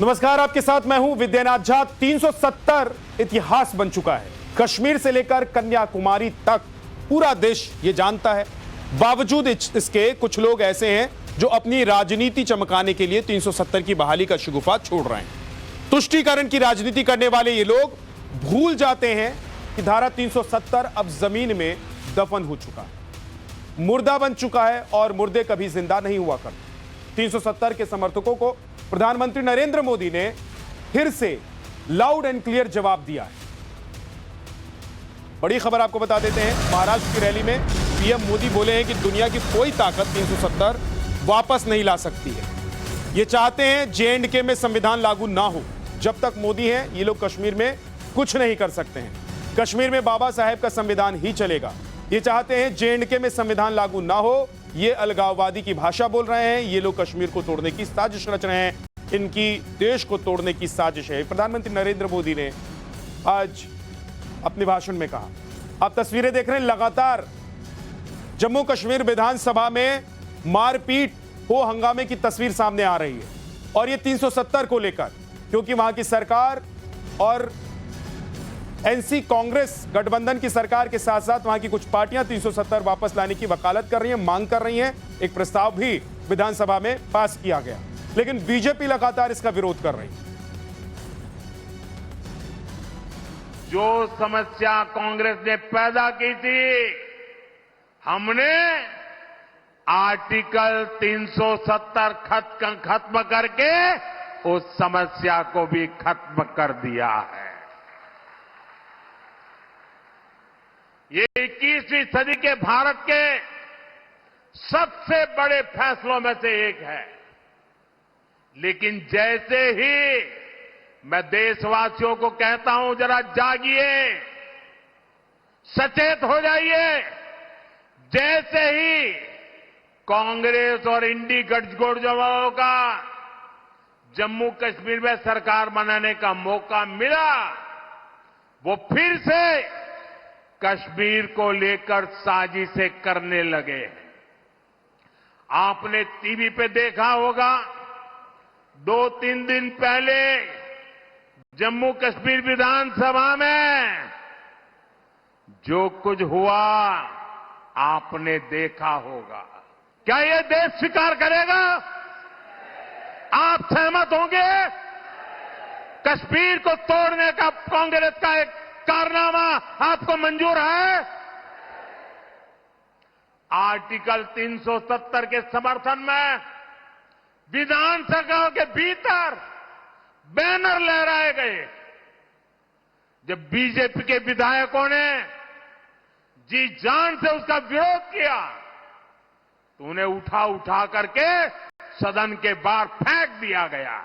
नमस्कार, आपके साथ मैं हूं विद्यानाथ झा। 370 इतिहास बन चुका है। कश्मीर से लेकर कन्याकुमारी तक पूरा देश ये जानता है। बावजूद इसके कुछ लोग ऐसे हैं जो अपनी राजनीति चमकाने के लिए 370 की बहाली का शगुफा छोड़ रहे हैं। तुष्टीकरण की राजनीति करने वाले ये लोग भूल जाते हैं कि धारा 370 अब जमीन में दफन हो चुका है, मुर्दा बन चुका है और मुर्दे कभी जिंदा नहीं हुआ करते। 370 के समर्थकों को प्रधानमंत्री नरेंद्र मोदी ने फिर से लाउड एंड क्लियर जवाब दिया है। बड़ी खबर आपको बता देते हैं, महाराष्ट्र की रैली में पीएम मोदी बोले हैं कि दुनिया की कोई ताकत 370 वापस नहीं ला सकती है। ये चाहते हैं JNK में संविधान लागू ना हो। जब तक मोदी हैं ये लोग कश्मीर में कुछ नहीं कर सकते हैं। कश्मीर में बाबा साहेब का संविधान ही चलेगा। ये चाहते हैं JNK में संविधान लागू ना हो। ये अलगाववादी की भाषा बोल रहे हैं। ये लोग कश्मीर को तोड़ने की साजिश रच रहे हैं। इनकी देश को तोड़ने की साजिश है। प्रधानमंत्री नरेंद्र मोदी ने आज अपने भाषण में कहा। आप तस्वीरें देख रहे हैं, लगातार जम्मू कश्मीर विधानसभा में मारपीट हो हंगामे की तस्वीर सामने आ रही है। और ये 370 को लेकर, क्योंकि वहां की सरकार और NC कांग्रेस गठबंधन की सरकार के साथ साथ वहां की कुछ पार्टियां 370 वापस लाने की वकालत कर रही हैं, मांग कर रही हैं। एक प्रस्ताव भी विधानसभा में पास किया गया, लेकिन बीजेपी लगातार इसका विरोध कर रही है। जो समस्या कांग्रेस ने पैदा की थी, हमने आर्टिकल 370 खत्म करके उस समस्या को भी खत्म कर दिया है। ये 21वीं सदी के भारत के सबसे बड़े फैसलों में से एक है। लेकिन जैसे ही मैं देशवासियों को कहता हूं, जरा जागिए, सचेत हो जाइए। जैसे ही कांग्रेस और इंडी गठजोड़ों का जम्मू कश्मीर में सरकार बनाने का मौका मिला, वो फिर से कश्मीर को लेकर साजिशें करने लगे। आपने टीवी पे देखा होगा, 2-3 दिन पहले जम्मू कश्मीर विधानसभा में जो कुछ हुआ आपने देखा होगा। क्या ये देश स्वीकार करेगा? आप सहमत होंगे? कश्मीर को तोड़ने का कांग्रेस का एक कारनामा आपको मंजूर है? आर्टिकल 370 के समर्थन में विधानसभा के भीतर बैनर लहराए गए। जब बीजेपी के विधायकों ने जी जान से उसका विरोध किया तो उन्हें उठा करके सदन के बाहर फेंक दिया गया।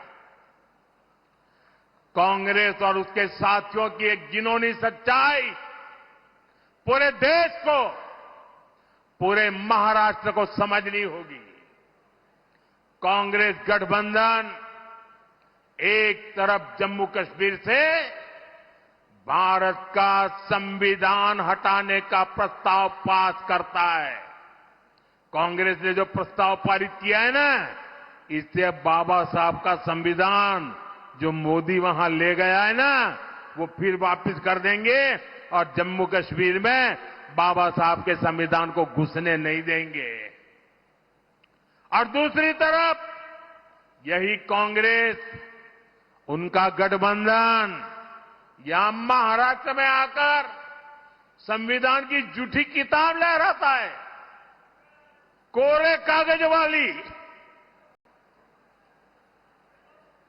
कांग्रेस और उसके साथियों की एक घिनौनी सच्चाई पूरे देश को, पूरे महाराष्ट्र को समझनी होगी। कांग्रेस गठबंधन एक तरफ जम्मू कश्मीर से भारत का संविधान हटाने का प्रस्ताव पास करता है। कांग्रेस ने जो प्रस्ताव पारित किया है ना, इससे बाबा साहब का संविधान जो मोदी वहां ले गया है ना, वो फिर वापस कर देंगे और जम्मू कश्मीर में बाबा साहब के संविधान को घुसने नहीं देंगे। और दूसरी तरफ यही कांग्रेस, उनका गठबंधन यहां महाराष्ट्र में आकर संविधान की झूठी किताब लहराता है, कोरे कागज वाली।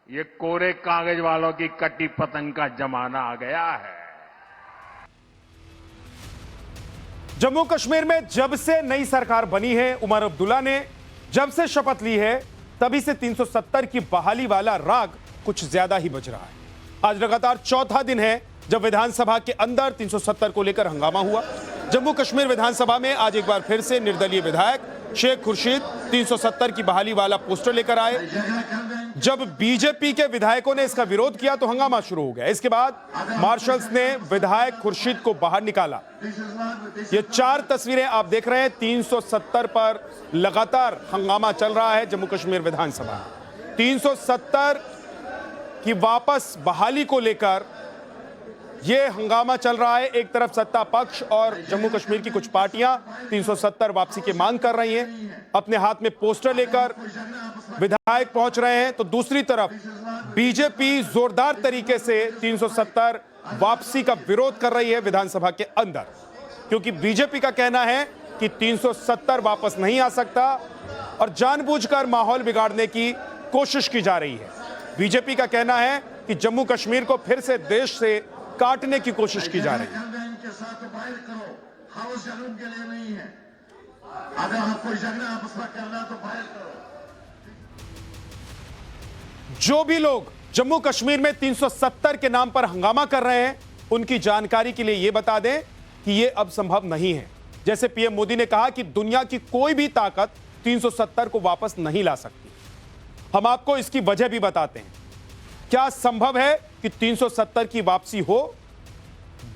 ये कोरे कागज वालों की कटी पतंग का जमाना आ गया है। जम्मू कश्मीर में जब से नई सरकार बनी है, उमर अब्दुल्ला ने जब से शपथ ली है, तभी से 370 की बहाली वाला राग कुछ ज्यादा ही बज रहा है। आज लगातार चौथा दिन है जब विधानसभा के अंदर 370 को लेकर हंगामा हुआ। जम्मू कश्मीर विधानसभा में आज एक बार फिर से निर्दलीय विधायक शेख खुर्शीद 370 की बहाली वाला पोस्टर लेकर आए। जब बीजेपी के विधायकों ने इसका विरोध किया तो हंगामा शुरू हो गया। इसके बाद मार्शल्स ने विधायक खुर्शीद को बाहर निकाला। ये 4 तस्वीरें आप देख रहे हैं। 370 पर लगातार हंगामा चल रहा है जम्मू कश्मीर विधानसभा। 370 कि वापस बहाली को लेकर यह हंगामा चल रहा है। एक तरफ सत्ता पक्ष और जम्मू कश्मीर की कुछ पार्टियां 370 वापसी की मांग कर रही हैं, अपने हाथ में पोस्टर लेकर विधायक पहुंच रहे हैं, तो दूसरी तरफ बीजेपी जोरदार तरीके से 370 वापसी का विरोध कर रही है विधानसभा के अंदर, क्योंकि बीजेपी का कहना है कि 370 वापस नहीं आ सकता और जानबूझकर माहौल बिगाड़ने की कोशिश की जा रही है। बीजेपी का कहना है कि जम्मू कश्मीर को फिर से देश से काटने की कोशिश की जा रही है। अगर आपको झगड़ा आपस में करना तो बाहर करो। जो भी लोग जम्मू कश्मीर में 370 के नाम पर हंगामा कर रहे हैं, उनकी जानकारी के लिए यह बता दें कि यह अब संभव नहीं है। जैसे पीएम मोदी ने कहा कि दुनिया की कोई भी ताकत 370 को वापस नहीं ला सकती। हम आपको इसकी वजह भी बताते हैं। क्या संभव है कि 370 की वापसी हो?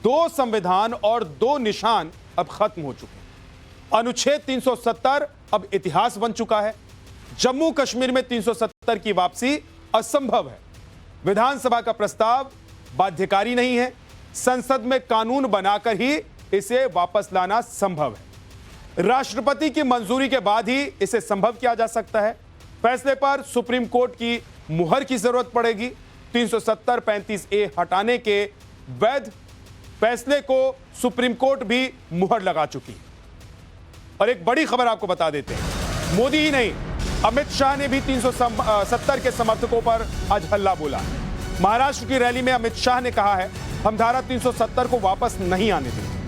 2 संविधान और 2 निशान अब खत्म हो चुके हैं। अनुच्छेद 370 अब इतिहास बन चुका है। जम्मू कश्मीर में 370 की वापसी असंभव है। विधानसभा का प्रस्ताव बाध्यकारी नहीं है। संसद में कानून बनाकर ही इसे वापस लाना संभव है। राष्ट्रपति की मंजूरी के बाद ही इसे संभव किया जा सकता है। फैसले पर सुप्रीम कोर्ट की मुहर की जरूरत पड़ेगी। 370 35A हटाने के वैध फैसले को सुप्रीम कोर्ट भी मुहर लगा चुकी है। और एक बड़ी खबर आपको बता देते हैं, मोदी ही नहीं, अमित शाह ने भी 370 के समर्थकों पर आज हल्ला बोला। महाराष्ट्र की रैली में अमित शाह ने कहा है, हम धारा 370 को वापस नहीं आने देंगे।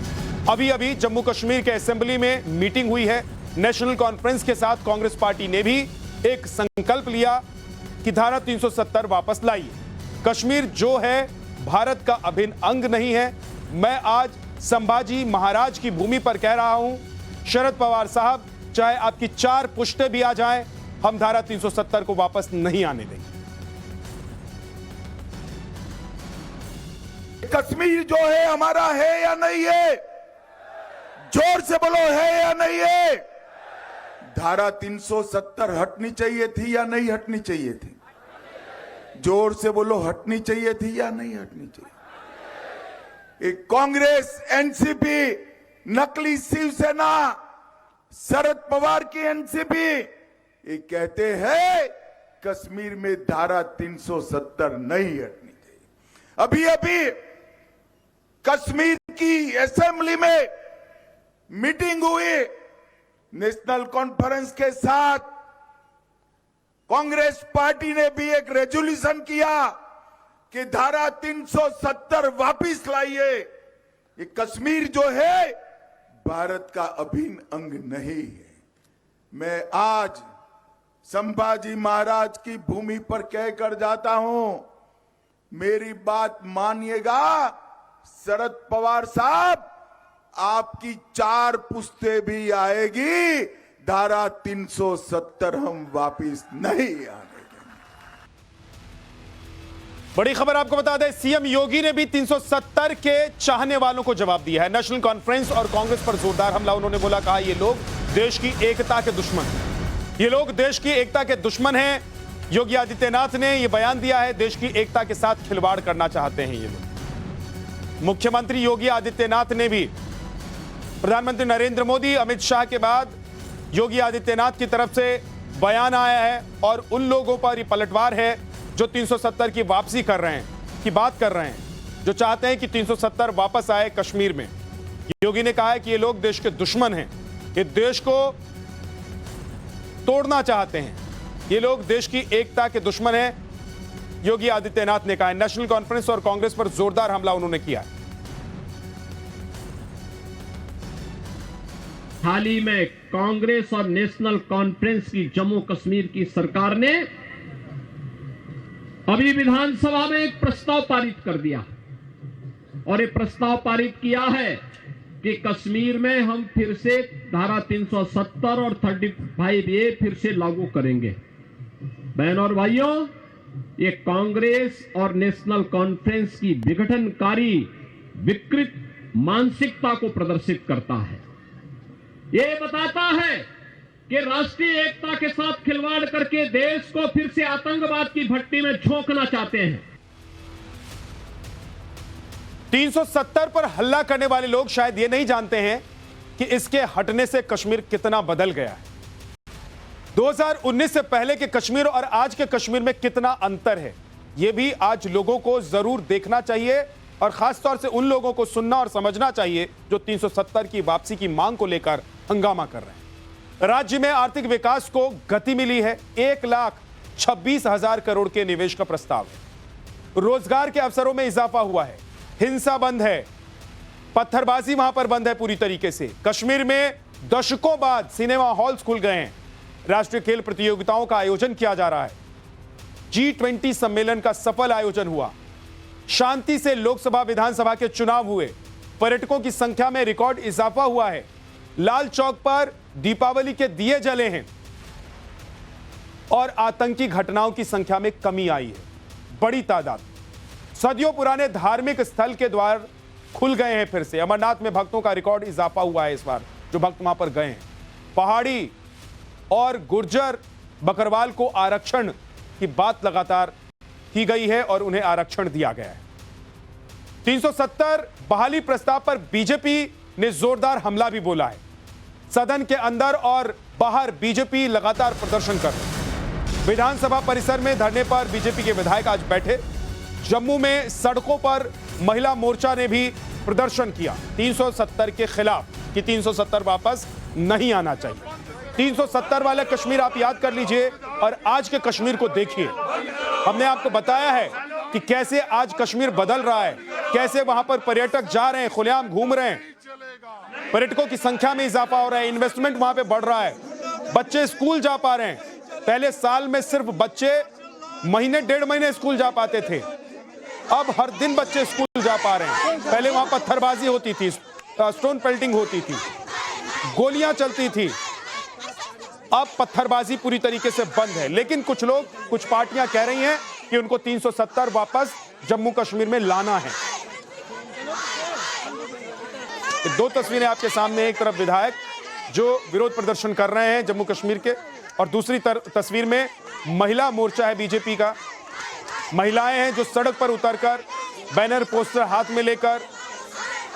अभी अभी जम्मू कश्मीर के असेंबली में मीटिंग हुई है। नेशनल कॉन्फ्रेंस के साथ कांग्रेस पार्टी ने भी एक संकल्प लिया कि धारा 370 वापस लाइए। कश्मीर जो है भारत का अभिन्न अंग नहीं है। मैं आज संभाजी महाराज की भूमि पर कह रहा हूं, शरद पवार साहब, चाहे आपकी 4 पुश्ते भी आ जाएं, हम धारा 370 को वापस नहीं आने देंगे। कश्मीर जो है हमारा है या नहीं है? जोर से बोलो, है या नहीं है? धारा 370 हटनी चाहिए थी या नहीं हटनी चाहिए थी? जोर से बोलो, हटनी चाहिए थी या नहीं हटनी चाहिए? एक कांग्रेस, एनसीपी, नकली शिवसेना, शरद पवार की एनसीपी, ये कहते हैं कश्मीर में धारा 370 नहीं हटनी चाहिए। अभी अभी कश्मीर की असेंबली में मीटिंग हुई। नेशनल कॉन्फ्रेंस के साथ कांग्रेस पार्टी ने भी एक रेजोल्यूशन किया कि धारा 370 वापिस लाइए। ये कश्मीर जो है भारत का अभिन्न अंग नहीं है। मैं आज संभाजी महाराज की भूमि पर कहकर जाता हूं, मेरी बात मानिएगा शरद पवार साहब, आपकी 4 पुश्ते भी आएगी, धारा 370 हम वापिस नहीं आने देंगे। बड़ी खबर आपको बता दें, सीएम योगी ने भी 370 के चाहने वालों को जवाब दिया है। नेशनल कॉन्फ्रेंस और कांग्रेस पर जोरदार हमला। उन्होंने बोला, कहा ये लोग देश की एकता के दुश्मन हैं। ये लोग देश की एकता के दुश्मन हैं। योगी आदित्यनाथ ने यह बयान दिया है, देश की एकता के साथ खिलवाड़ करना चाहते हैं ये लोग। मुख्यमंत्री योगी आदित्यनाथ ने भी, प्रधानमंत्री नरेंद्र मोदी, अमित शाह के बाद योगी आदित्यनाथ की तरफ से बयान आया है और उन लोगों पर ये पलटवार है जो 370 की वापसी कर रहे हैं, की बात कर रहे हैं, जो चाहते हैं कि 370 वापस आए कश्मीर में। योगी ने कहा है कि ये लोग देश के दुश्मन हैं, ये देश को तोड़ना चाहते हैं, ये लोग देश की एकता के दुश्मन हैं, योगी आदित्यनाथ ने कहा है। नेशनल कॉन्फ्रेंस और कांग्रेस पर जोरदार हमला उन्होंने किया है। हाल ही में कांग्रेस और नेशनल कॉन्फ्रेंस की जम्मू कश्मीर की सरकार ने अभी विधानसभा में एक प्रस्ताव पारित कर दिया और ये प्रस्ताव पारित किया है कि कश्मीर में हम फिर से धारा 370 और 35A फिर से लागू करेंगे। बहन और भाइयों, ये कांग्रेस और नेशनल कॉन्फ्रेंस की विघटनकारी विकृत मानसिकता को प्रदर्शित करता है। ये बताता है कि राष्ट्रीय एकता के साथ खिलवाड़ करके देश को फिर से आतंकवाद की भट्टी में झोंकना चाहते हैं। 370 पर हल्ला करने वाले लोग शायद ये नहीं जानते हैं कि इसके हटने से कश्मीर कितना बदल गया है। 2019 से पहले के कश्मीर और आज के कश्मीर में कितना अंतर है, यह भी आज लोगों को जरूर देखना चाहिए और खासतौर से उन लोगों को सुनना और समझना चाहिए जो 370 की वापसी की मांग को लेकर हंगामा कर रहे हैं। राज्य में आर्थिक विकास को गति मिली है। 1,26,000 करोड़ के निवेश का प्रस्ताव है। रोजगार के अवसरों में इजाफा हुआ है। हिंसा बंद है, पत्थरबाजी वहां पर बंद है पूरी तरीके से। कश्मीर में दशकों बाद सिनेमा हॉल्स खुल गए हैं। राष्ट्रीय खेल प्रतियोगिताओं का आयोजन किया जा रहा है। G20 सम्मेलन का सफल आयोजन हुआ। शांति से लोकसभा विधानसभा के चुनाव हुए। पर्यटकों की संख्या में रिकॉर्ड इजाफा हुआ है। लाल चौक पर दीपावली के दिए जले हैं और आतंकी घटनाओं की संख्या में कमी आई है। बड़ी तादाद। सदियों पुराने धार्मिक स्थल के द्वार खुल गए हैं फिर से। अमरनाथ में भक्तों का रिकॉर्ड इजाफा हुआ है इस बार, जो भक्त वहां पर गए हैं। पहाड़ी और गुर्जर बकरवाल को आरक्षण की बात लगातार की गई है और उन्हें आरक्षण दिया गया है। 370 बहाली प्रस्ताव पर बीजेपी ने जोरदार हमला भी बोला है। सदन के अंदर और बाहर बीजेपी लगातार प्रदर्शन कर रही है। विधानसभा परिसर में धरने पर बीजेपी के विधायक आज बैठे। जम्मू में सड़कों पर महिला मोर्चा ने भी प्रदर्शन किया 370 के खिलाफ कि 370 वापस नहीं आना चाहिए। 370 वाला कश्मीर आप याद कर लीजिए और आज के कश्मीर को देखिए। हमने आपको बताया है कि कैसे आज कश्मीर बदल रहा है, कैसे वहां पर पर्यटक जा रहे हैं, खुलेआम घूम रहे हैं, पर्यटकों की संख्या में इजाफा हो रहा है, इन्वेस्टमेंट वहां पे बढ़ रहा है, बच्चे स्कूल जा पा रहे हैं। पहले साल में सिर्फ बच्चे महीने 1.5 महीने स्कूल जा पाते थे, अब हर दिन बच्चे स्कूल जा पा रहे हैं। पहले वहां पत्थरबाजी होती थी, स्टोन पेल्टिंग होती थी, गोलियां चलती थी, अब पत्थरबाजी पूरी तरीके से बंद है। लेकिन कुछ लोग, कुछ पार्टियां कह रही हैं कि उनको 370 वापस जम्मू कश्मीर में लाना है। दो तस्वीरें आपके सामने, एक तरफ विधायक जो विरोध प्रदर्शन कर रहे हैं जम्मू कश्मीर के, और दूसरी तस्वीर में महिला मोर्चा है बीजेपी का। महिलाएं हैं जो सड़क पर उतरकर बैनर पोस्टर हाथ में लेकर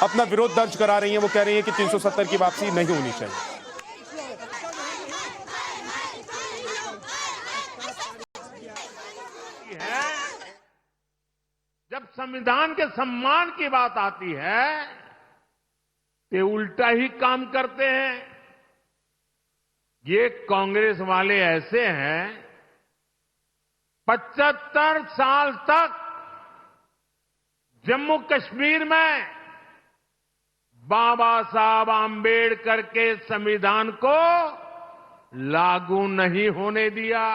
अपना विरोध दर्ज करा रही हैं। वो कह रही हैं कि 370 की वापसी नहीं होनी चाहिए। जब संविधान के सम्मान की बात आती है ते उल्टा ही काम करते हैं। ये कांग्रेस वाले ऐसे हैं, 75 साल तक जम्मू कश्मीर में बाबा साहब आंबेडकर के संविधान को लागू नहीं होने दिया।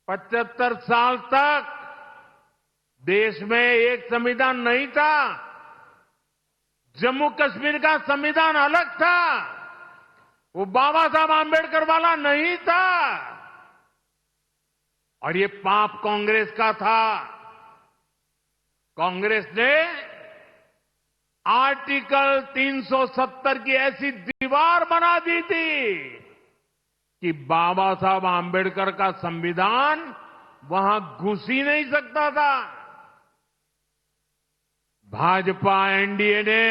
75 साल तक देश में एक संविधान नहीं था। जम्मू कश्मीर का संविधान अलग था, वो बाबा साहब आंबेडकर वाला नहीं था। और ये पाप कांग्रेस का था। कांग्रेस ने आर्टिकल 370 की ऐसी दीवार बना दी थी कि बाबा साहब आंबेडकर का संविधान वहां घुस ही नहीं सकता था। भाजपा एनडीए ने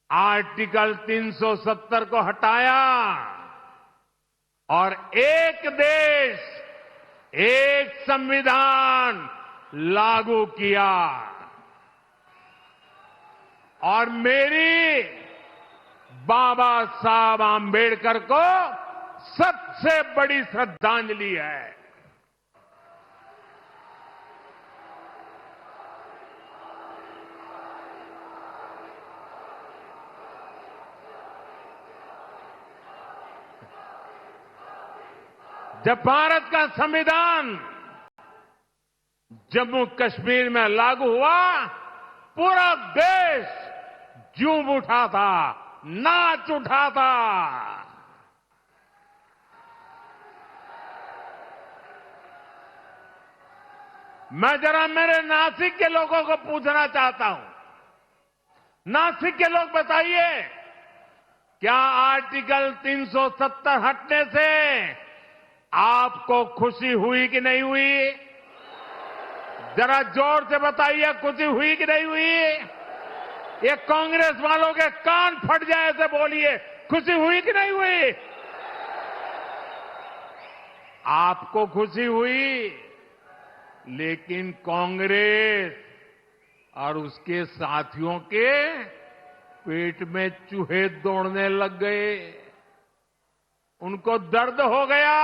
आर्टिकल 370 को हटाया और एक देश, एक संविधान लागू किया। और मेरी बाबा साहब आंबेडकर को सबसे बड़ी श्रद्धांजलि है। जब भारत का संविधान जम्मू कश्मीर में लागू हुआ, पूरा देश झूम उठा था, नाच उठा था। मैं जरा मेरे नासिक के लोगों को पूछना चाहता हूं। नासिक के लोग बताइए, क्या आर्टिकल 370 हटने से आपको खुशी हुई कि नहीं हुई? जरा जोर से बताइए, खुशी हुई कि नहीं हुई? ये कांग्रेस वालों के कान फट जाए ऐसे बोलिए, खुशी हुई कि नहीं हुई? आपको खुशी हुई, लेकिन कांग्रेस और उसके साथियों के पेट में चूहे दौड़ने लग गए। उनको दर्द हो गया।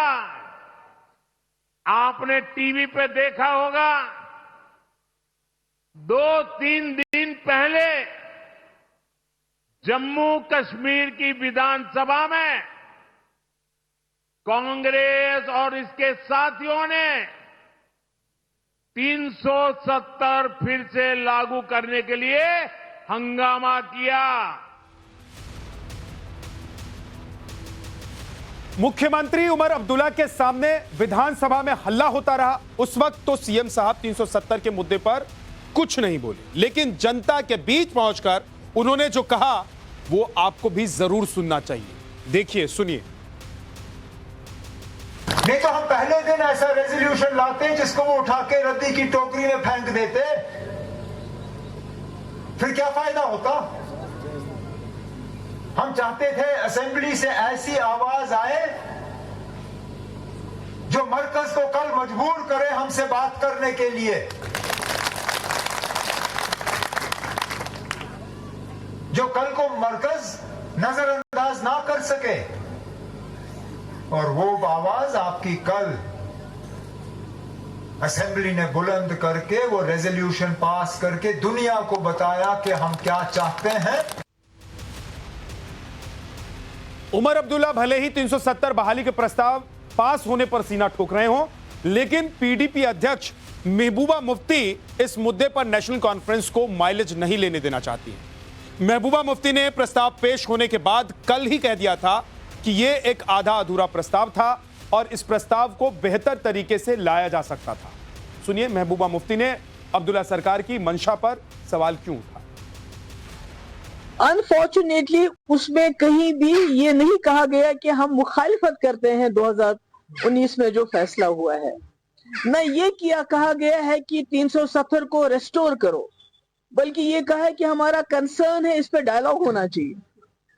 आपने टीवी पे देखा होगा, 2-3 दिन पहले जम्मू कश्मीर की विधानसभा में कांग्रेस और इसके साथियों ने 370 फिर से लागू करने के लिए हंगामा किया। मुख्यमंत्री उमर अब्दुल्ला के सामने विधानसभा में हल्ला होता रहा। उस वक्त तो सीएम साहब 370 के मुद्दे पर कुछ नहीं बोले, लेकिन जनता के बीच पहुंचकर उन्होंने जो कहा वो आपको भी जरूर सुनना चाहिए। देखिए, सुनिए। नहीं तो हम पहले दिन ऐसा रेजोल्यूशन लाते जिसको वो उठा के रद्दी की टोकरी में फेंक देते, फिर क्या फायदा होता? हम चाहते थे असेंबली से ऐसी आवाज आए जो मरकज को कल मजबूर करे हमसे बात करने के लिए, जो कल को मरकज नजरअंदाज ना कर सके। और वो आवाज आपकी कल असेंबली ने बुलंद करके वो रेजोल्यूशन पास करके दुनिया को बताया कि हम क्या चाहते हैं। उमर अब्दुल्ला भले ही 370 बहाली के प्रस्ताव पास होने पर सीना ठोक रहे हों, लेकिन पीडीपी अध्यक्ष महबूबा मुफ्ती इस मुद्दे पर नेशनल कॉन्फ्रेंस को माइलेज नहीं लेने देना चाहती है। महबूबा मुफ्ती ने प्रस्ताव पेश होने के बाद कल ही कह दिया था कि यह एक आधा अधूरा प्रस्ताव था और इस प्रस्ताव को बेहतर तरीके से लाया जा सकता था। सुनिए महबूबा मुफ्ती ने अब्दुल्ला सरकार की मंशा पर सवाल क्यों उठाया। अनफॉर्चुनेटली उसमें कहीं भी ये नहीं कहा गया कि हम मुखालिफत करते हैं 2019 में जो फैसला हुआ है, न ये कहा गया है कि 370 को रेस्टोर करो, बल्कि ये कहा है कि हमारा कंसर्न है, इस पे डायलॉग होना चाहिए।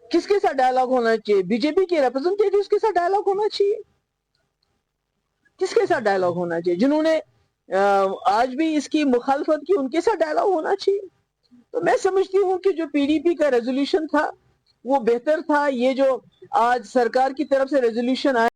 किसके साथ डायलॉग होना चाहिए? बीजेपी के रिप्रेजेंटेटिव्स के साथ डायलॉग होना चाहिए। किसके साथ डायलॉग होना चाहिए? जिन्होंने आज भी इसकी मुखालफत की, उनके साथ डायलॉग होना चाहिए। तो मैं समझती हूँ कि जो पीडीपी का रेजोल्यूशन था वो बेहतर था। ये जो आज सरकार की तरफ से रेजोल्यूशन आया